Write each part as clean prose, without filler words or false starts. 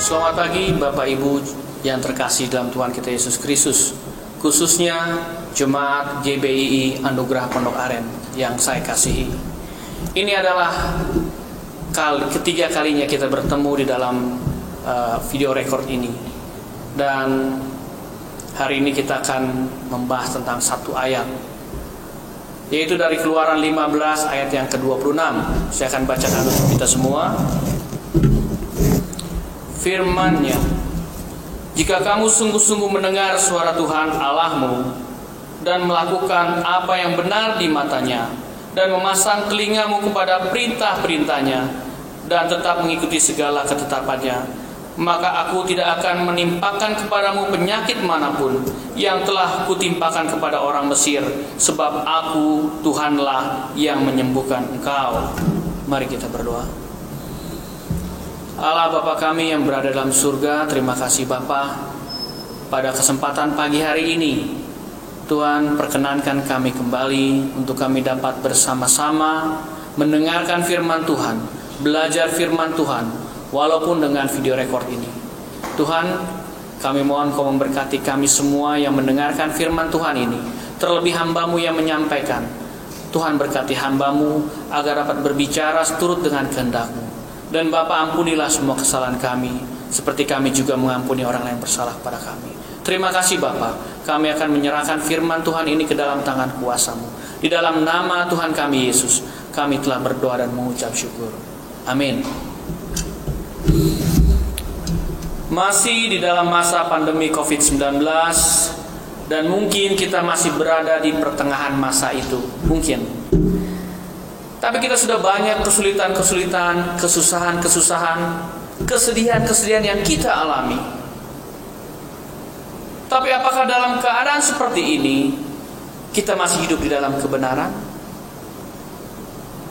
Selamat pagi Bapak Ibu yang terkasih dalam Tuhan kita Yesus Kristus, khususnya Jemaat GBII Anugerah Pondok Aren yang saya kasihi. Ini adalah ketiga kalinya kita bertemu di dalam video record ini. Dan hari ini kita akan membahas tentang satu ayat, yaitu dari Keluaran 15 ayat yang ke-26. Saya akan bacakan untuk kita semua. Firman-Nya, jika kamu sungguh-sungguh mendengar suara Tuhan Allahmu dan melakukan apa yang benar di matanya dan memasang telingamu kepada perintah-perintahnya dan tetap mengikuti segala ketetapannya, maka aku tidak akan menimpakan kepadamu penyakit manapun yang telah kutimpakan kepada orang Mesir, sebab aku Tuhanlah yang menyembuhkan engkau. Mari kita berdoa. Allah Bapa kami yang berada dalam surga, terima kasih Bapa. Pada kesempatan pagi hari ini, Tuhan perkenankan kami kembali untuk kami dapat bersama-sama mendengarkan firman Tuhan, belajar firman Tuhan, walaupun dengan video record ini. Tuhan, kami mohon Kau memberkati kami semua yang mendengarkan firman Tuhan ini, terlebih hamba-Mu yang menyampaikan. Tuhan berkati hamba-Mu agar dapat berbicara seturut dengan kehendak-Mu. Dan Bapa, ampunilah semua kesalahan kami, seperti kami juga mengampuni orang lain bersalah pada kami. Terima kasih Bapa, kami akan menyerahkan firman Tuhan ini ke dalam tangan kuasa-Mu. Di dalam nama Tuhan kami Yesus, kami telah berdoa dan mengucap syukur. Amin. Masih di dalam masa pandemi COVID-19, dan mungkin kita masih berada di pertengahan masa itu, mungkin. Tapi kita sudah banyak kesulitan-kesulitan, kesusahan-kesusahan, kesedihan-kesedihan yang kita alami. Tapi apakah dalam keadaan seperti ini kita masih hidup di dalam kebenaran?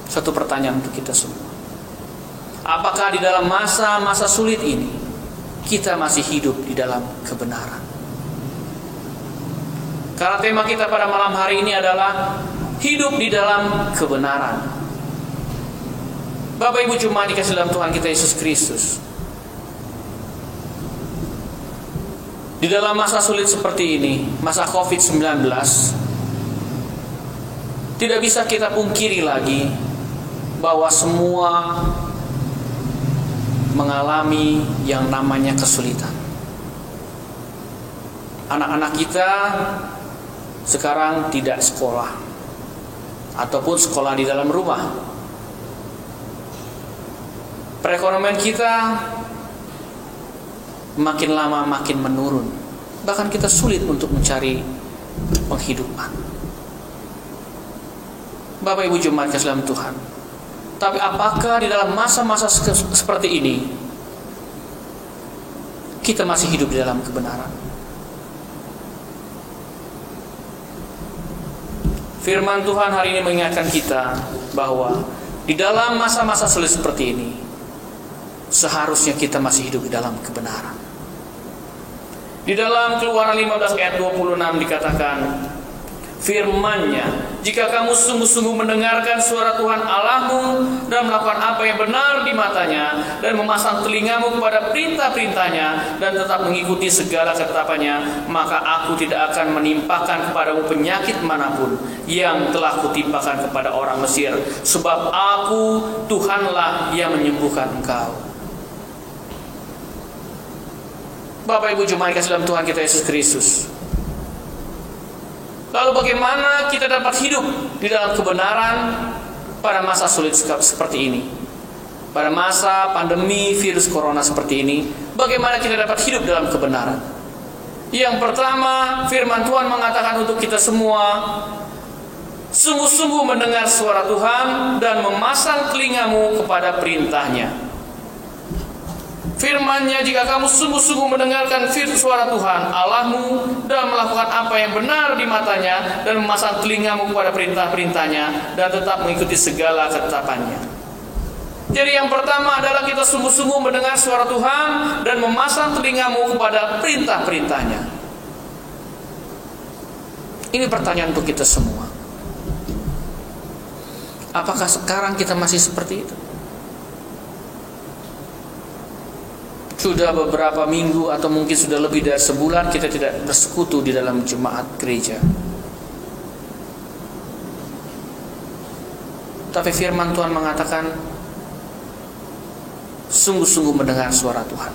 Satu pertanyaan untuk kita semua. Apakah di dalam masa-masa sulit ini kita masih hidup di dalam kebenaran? Karena tema kita pada malam hari ini adalah hidup di dalam kebenaran. Bapak Ibu jemaat dikasih dalam Tuhan kita Yesus Kristus, di dalam masa sulit seperti ini, masa COVID-19, tidak bisa kita pungkiri lagi bahwa semua mengalami yang namanya kesulitan. Anak-anak kita sekarang tidak sekolah, ataupun sekolah di dalam rumah. Perekonomian kita makin lama makin menurun. Bahkan kita sulit untuk mencari penghidupan. Bapak Ibu jemaat kasih dalam Tuhan, tapi apakah di dalam masa-masa seperti ini kita masih hidup di dalam kebenaran? Firman Tuhan hari ini mengingatkan kita bahwa di dalam masa-masa sulit seperti ini seharusnya kita masih hidup di dalam kebenaran. Di dalam Keluaran 15 ayat 26 dikatakan, firman-Nya, jika kamu sungguh-sungguh mendengarkan suara Tuhan Allahmu dan melakukan apa yang benar di matanya dan memasang telingamu kepada perintah-perintahnya dan tetap mengikuti segala ketetapannya, maka aku tidak akan menimpakan kepadamu penyakit manapun yang telah kutimpakan kepada orang Mesir, sebab aku Tuhanlah yang menyembuhkan engkau. Bapak Ibu jemaat kasih dalam Tuhan kita Yesus Kristus, lalu bagaimana kita dapat hidup di dalam kebenaran pada masa sulit seperti ini? Pada masa pandemi virus corona seperti ini, bagaimana kita dapat hidup dalam kebenaran? Yang pertama, firman Tuhan mengatakan untuk kita semua, sungguh-sungguh mendengar suara Tuhan dan memasang telingamu kepada perintahnya. Firman-Nya, jika kamu sungguh-sungguh mendengarkan suara Tuhan Allahmu dan melakukan apa yang benar di matanya dan memasang telingamu kepada perintah-perintahnya dan tetap mengikuti segala ketetapannya. Jadi yang pertama adalah kita sungguh-sungguh mendengar suara Tuhan dan memasang telingamu kepada perintah-perintahnya. Ini pertanyaan untuk kita semua. Apakah sekarang kita masih seperti itu? Sudah beberapa minggu atau mungkin sudah lebih dari sebulan kita tidak bersekutu di dalam jemaat gereja. Tapi firman Tuhan mengatakan sungguh-sungguh mendengar suara Tuhan.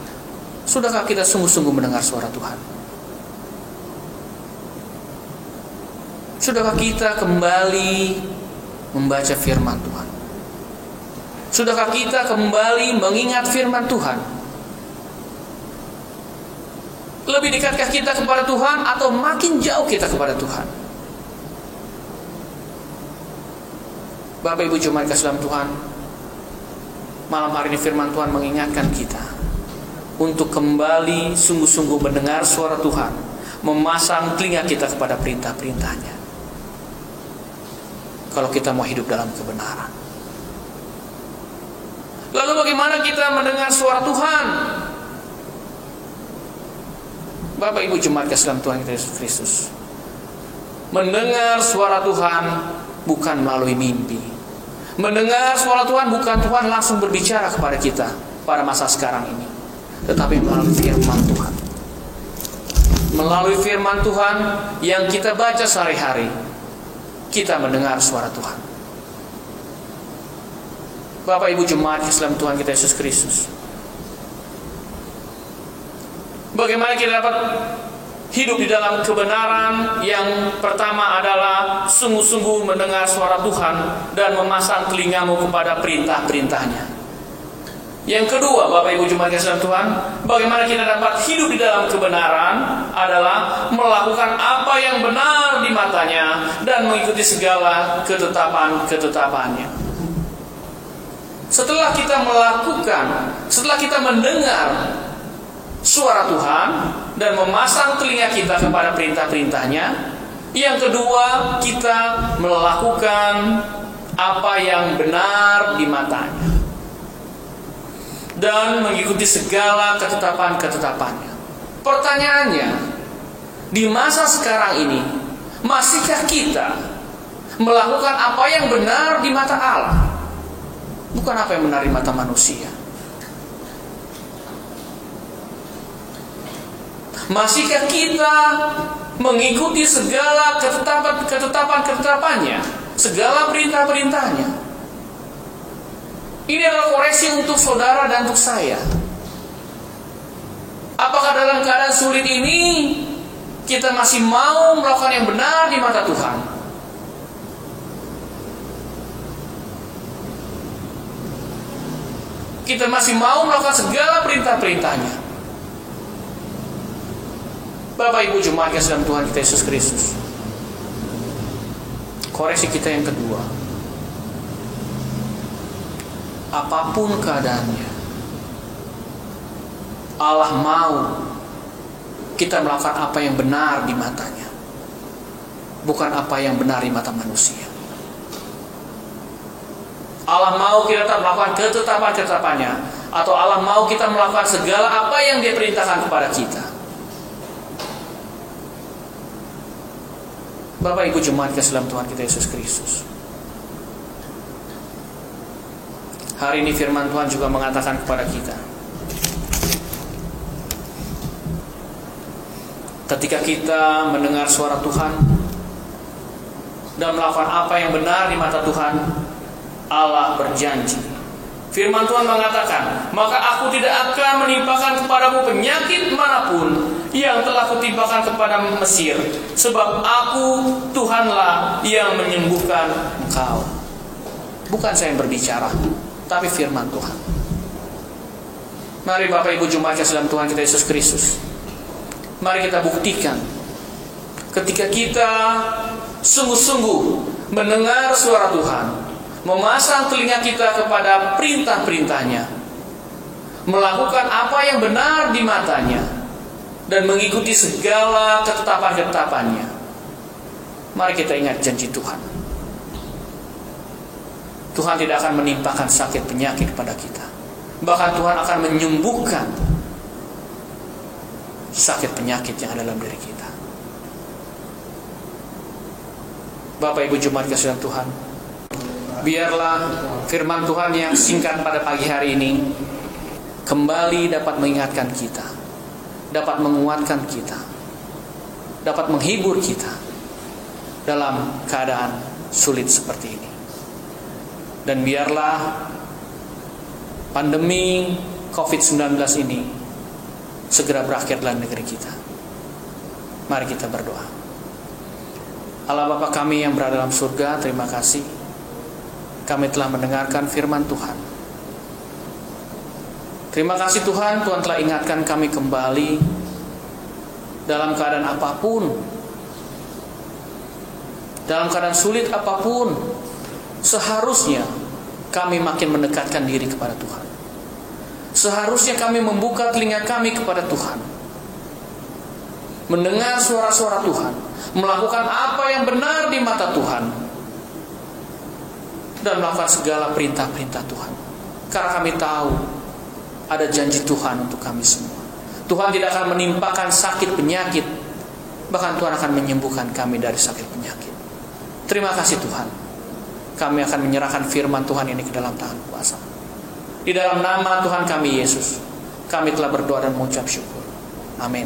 Sudahkah kita sungguh-sungguh mendengar suara Tuhan? Sudahkah kita kembali membaca firman Tuhan? Sudahkah kita kembali mengingat firman Tuhan? Lebih dekatkah kita kepada Tuhan atau makin jauh kita kepada Tuhan? Bapak Ibu jemaat kasih dalam Tuhan, malam hari ini firman Tuhan mengingatkan kita untuk kembali sungguh-sungguh mendengar suara Tuhan, memasang telinga kita kepada perintah-perintahnya. Kalau kita mau hidup dalam kebenaran. Lalu bagaimana kita mendengar suara Tuhan? Bapak Ibu jemaat kasih dalam Tuhan Yesus Kristus, mendengar suara Tuhan bukan melalui mimpi. Mendengar suara Tuhan bukan Tuhan langsung berbicara kepada kita pada masa sekarang ini, tetapi melalui firman Tuhan. Melalui firman Tuhan yang kita baca sehari-hari, kita mendengar suara Tuhan. Bapak Ibu jemaat kasih dalam Tuhan kita Yesus Kristus, bagaimana kita dapat hidup di dalam kebenaran? Yang pertama adalah sungguh-sungguh mendengar suara Tuhan dan memasang telingamu kepada perintah-perintahnya. Yang kedua, Bapak Ibu jemaat kasih dalam Tuhan, bagaimana kita dapat hidup di dalam kebenaran adalah melakukan apa yang benar di matanya dan mengikuti segala ketetapan-ketetapannya. Setelah kita melakukan, setelah kita mendengar suara Tuhan dan memasang telinga kita kepada perintah-perintahnya, yang kedua, kita melakukan apa yang benar di matanya dan mengikuti segala ketetapan-ketetapannya. Pertanyaannya, di masa sekarang ini, masihkah kita melakukan apa yang benar di mata Allah, bukan apa yang benar di mata manusia? Masihkah kita mengikuti segala ketetapan-ketetapannya, segala perintah-perintahnya? Ini adalah koreksi untuk saudara dan untuk saya. Apakah dalam keadaan sulit ini kita masih mau melakukan yang benar di mata Tuhan? Kita masih mau melakukan segala perintah-perintahnya? Bapak Ibu jemaat kasih dalam Tuhan kita Yesus Kristus, koreksi kita yang kedua, apapun keadaannya, Allah mau kita melakukan apa yang benar di matanya, bukan apa yang benar di mata manusia. Allah mau kita melakukan ketetapan-ketetapannya, atau Allah mau kita melakukan segala apa yang Dia perintahkan kepada kita. Bapak Ibu jemaat kasih dalam Tuhan kita Yesus Kristus, hari ini firman Tuhan juga mengatakan kepada kita, ketika kita mendengar suara Tuhan dan melakukan apa yang benar di mata Tuhan, Allah berjanji. Firman Tuhan mengatakan, maka aku tidak akan menimpakan kepadamu penyakit manapun yang telah kutimpakan kepada Mesir, sebab aku Tuhanlah yang menyembuhkan engkau. Bukan saya yang berbicara, tapi firman Tuhan. Mari Bapak Ibu jemaat kasih dalam Tuhan kita Yesus Kristus, mari kita buktikan, ketika kita sungguh-sungguh mendengar suara Tuhan, memasang telinga kita kepada perintah-perintahnya, melakukan apa yang benar di matanya, dan mengikuti segala ketetapan-ketetapannya, mari kita ingat janji Tuhan. Tuhan tidak akan menimpakan sakit penyakit kepada kita, bahkan Tuhan akan menyembuhkan sakit penyakit yang ada dalam diri kita. Bapak Ibu jemaat kasih dalam Tuhan, biarlah firman Tuhan yang singkat pada pagi hari ini kembali dapat mengingatkan kita, dapat menguatkan kita, dapat menghibur kita dalam keadaan sulit seperti ini. Dan biarlah pandemi COVID-19 ini segera berakhir dalam negeri kita. Mari kita berdoa. Allah Bapa kami yang berada dalam surga, terima kasih kami telah mendengarkan firman Tuhan. Terima kasih Tuhan, Tuhan telah ingatkan kami kembali dalam keadaan apapun, dalam keadaan sulit apapun, seharusnya kami makin mendekatkan diri kepada Tuhan. Seharusnya kami membuka telinga kami kepada Tuhan, mendengar suara-suara Tuhan, melakukan apa yang benar di mata Tuhan, dan melakukan segala perintah-perintah Tuhan. Karena kami tahu ada janji Tuhan untuk kami semua. Tuhan tidak akan menimpakan sakit penyakit, bahkan Tuhan akan menyembuhkan kami dari sakit penyakit. Terima kasih Tuhan. Kami akan menyerahkan firman Tuhan ini ke dalam tangan kuasa. Di dalam nama Tuhan kami Yesus, kami telah berdoa dan mengucap syukur. Amin.